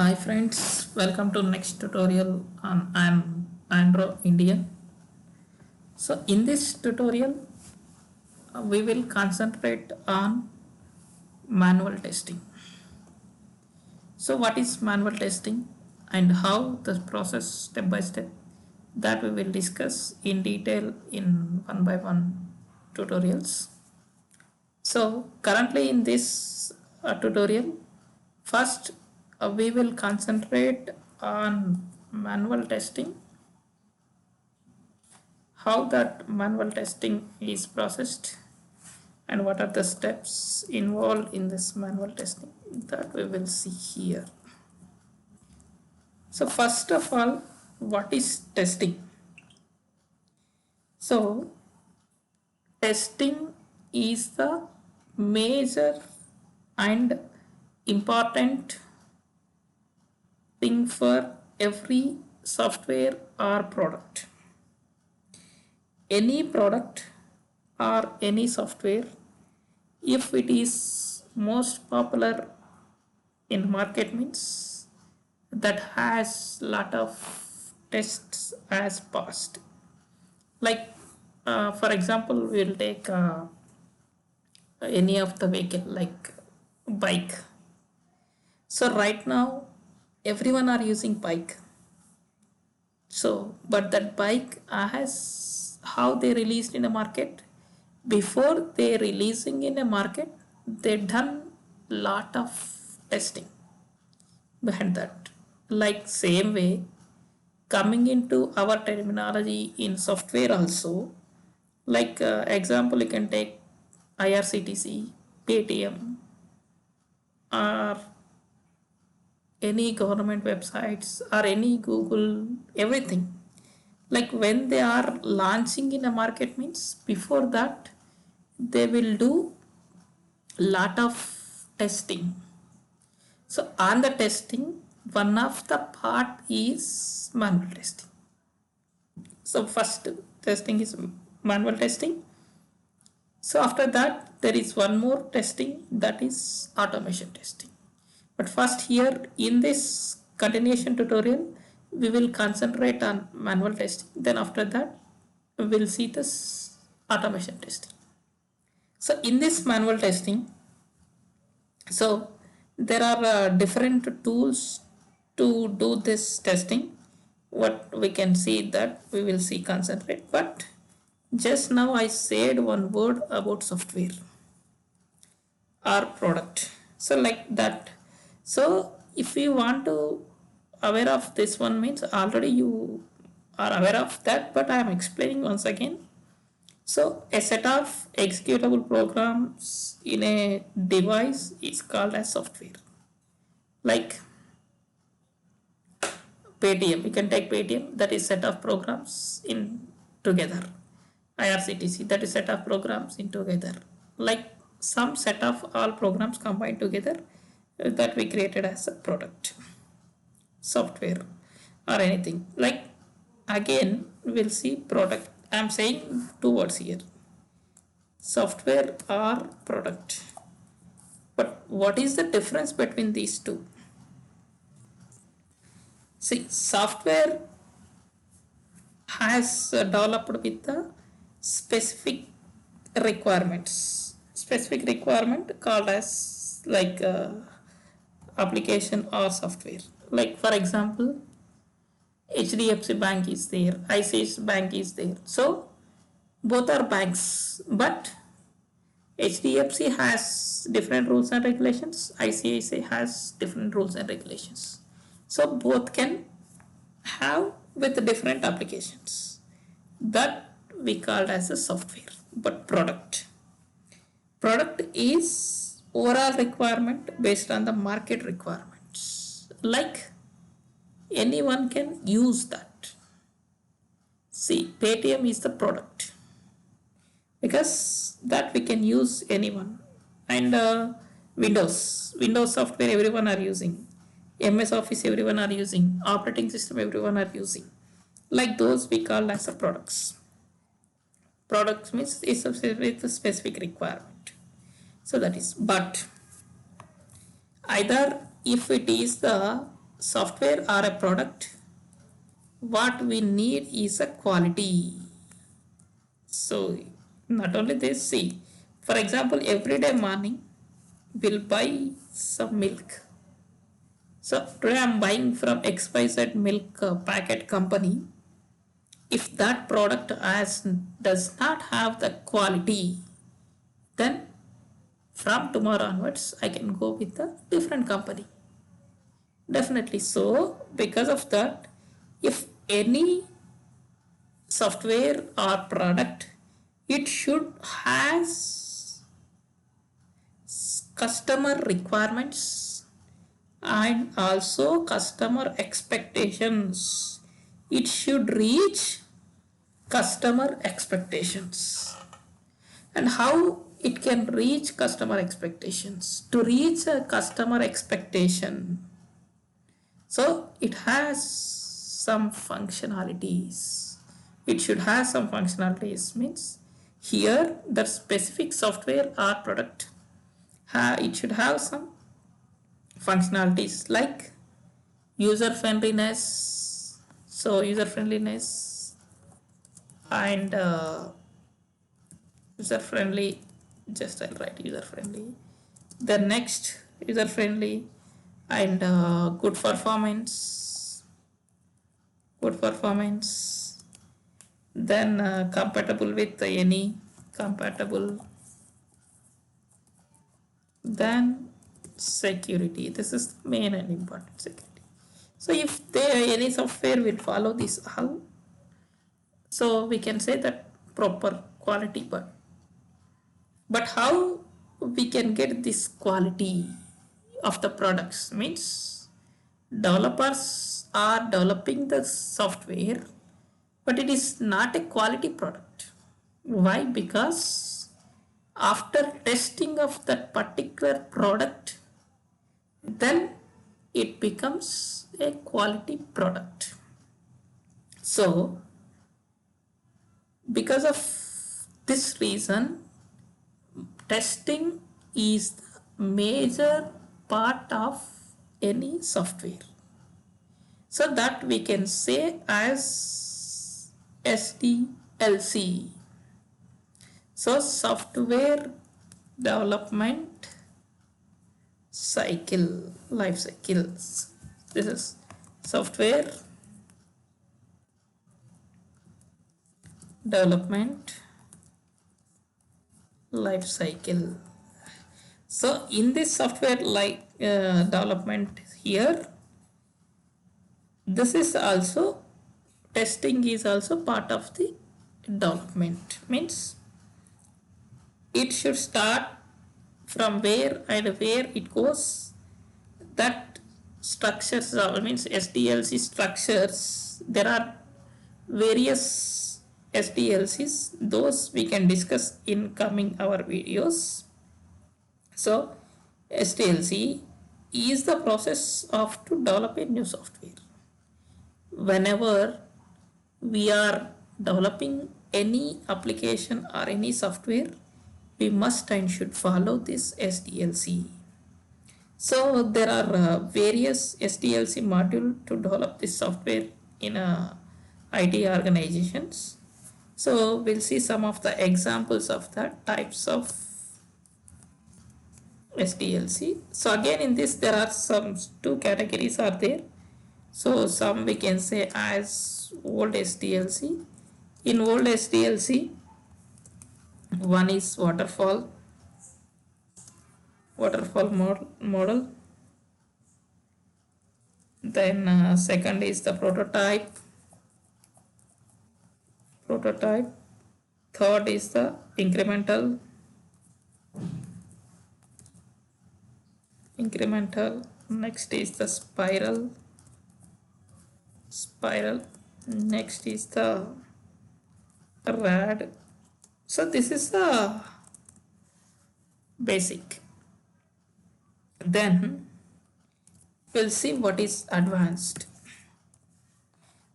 Hi friends, welcome to next tutorial on AndroIndian. So in this tutorial, we will concentrate on manual testing. So what is manual testing and how the process step by step, that we will discuss in detail in one by one tutorials. So currently in this tutorial, first we will concentrate on manual testing, how that manual testing is processed, and what are the steps involved in this manual testing, that we will see here. So first of all, what is testing? So testing is the major and important thing for every software or product. Any product or any software, if it is most popular in market, means that has lot of tests as passed. Like for example, we'll take any of the vehicle like bike. So right now everyone are using bike. So but that bike has how they released in the market. Before they releasing in a market, they done lot of testing behind that. Like same way, coming into our terminology in software also, like example you can take IRCTC, Paytm, or any government websites or any Google, everything. Like when they are launching in a market, means before that they will do lot of testing. So on the testing, one of the part is manual testing. So first testing is manual testing. So after that there is one more testing, that is automation testing. But first here in this continuation tutorial, we will concentrate on manual testing. Then after that we will see this automation testing. So in this manual testing, so there are different tools to do this testing. What we can see that we will see concentrate, but just now I said one word about software or product. So like that. So if you want to aware of this one, means already you are aware of that, but I am explaining once again. So a set of executable programs in a device is called as software. Like Paytm, you can take Paytm, that is set of programs in together. IRCTC, that is set of programs in together. Like some set of all programs combined together, that we created as a product, software or anything. Like again we'll see product. I am saying two words here, software or product. But what is the difference between these two? See, software has developed with the specific specific requirement called as like application or software. Like for example, HDFC Bank is there, ICICI Bank is there. So both are banks, but HDFC has different rules and regulations, ICICI has different rules and regulations. So both can have with different applications. That we call as a software. But product is overall requirement based on the market requirements. Like anyone can use that. See, Paytm is the product because that we can use anyone. And Windows software everyone are using, MS Office everyone are using, operating system everyone are using. Like those we call as a products. Products means is with a specific requirement. So that is, but either if it is the software or a product, what we need is a quality. So not only this, see, for example, everyday morning we'll buy some milk. So today I'm buying from XYZ milk packet company. If that product does not have the quality, then from tomorrow onwards I can go with a different company. Definitely. So because of that, if any software or product, it should has customer requirements and also customer expectations. It should reach customer expectations. And how it can reach customer expectations? To reach a customer expectation, so it has some functionalities. It should have some functionalities, means here the specific software or product, it should have some functionalities like user friendliness. So user friendliness and user friendly, just I'll write user friendly. The next user friendly and good performance, then compatible with any, compatible, then security. This is the main and important, security. So if any software will follow this all, so we can say that proper quality. But how we can get this quality of the products, means developers are developing the software, but it is not a quality product. Why? Because after testing of that particular product, then it becomes a quality product. So because of this reason, testing is the major part of any software. So that we can say as SDLC. So software development cycle, life cycles. This is software development life cycle. So in this software development here, this is also, testing is also part of the development, means it should start from where and where it goes, that structures, means SDLC structures. There are various SDLCs, those we can discuss in coming our videos. So SDLC is the process of to develop a new software. Whenever we are developing any application or any software, we must and should follow this SDLC. So there are various SDLC module to develop this software in IT organizations. So we'll see some of the examples of the types of SDLC. So again in this there are some two categories are there. So some we can say as old SDLC. In old SDLC, one is waterfall model. Then second is the prototype. Third is the incremental. Next is the spiral. Next is the rad. So this is the basic. Then we'll see what is advanced,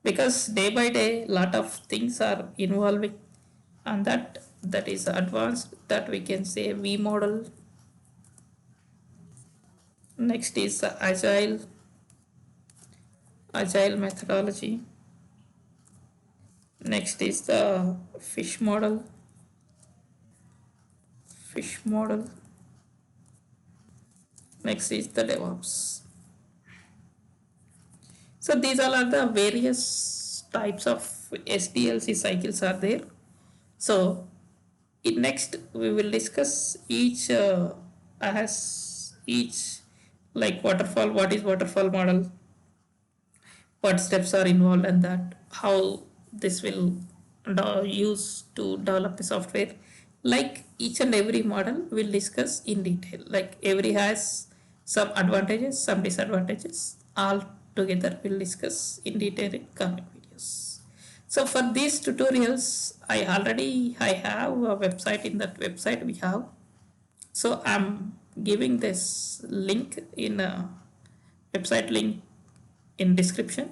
because day by day lot of things are involving, and that is advanced, that we can say V model. Next is agile. agile methodology. Next is the fish model. Fish model. Next is the DevOps. So these all are the various types of SDLC cycles are there. So in next we will discuss each as each, like waterfall, what is waterfall model, what steps are involved, and that how this will use to develop the software. Like each and every model we'll discuss in detail, like every has some advantages, some disadvantages, all together we'll discuss in detail in coming videos. So for these tutorials I have a website. In that website we have, so I'm giving this link in a website link in description,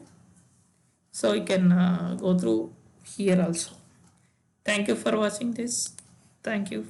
so you can go through here also. Thank you for watching this. Thank you.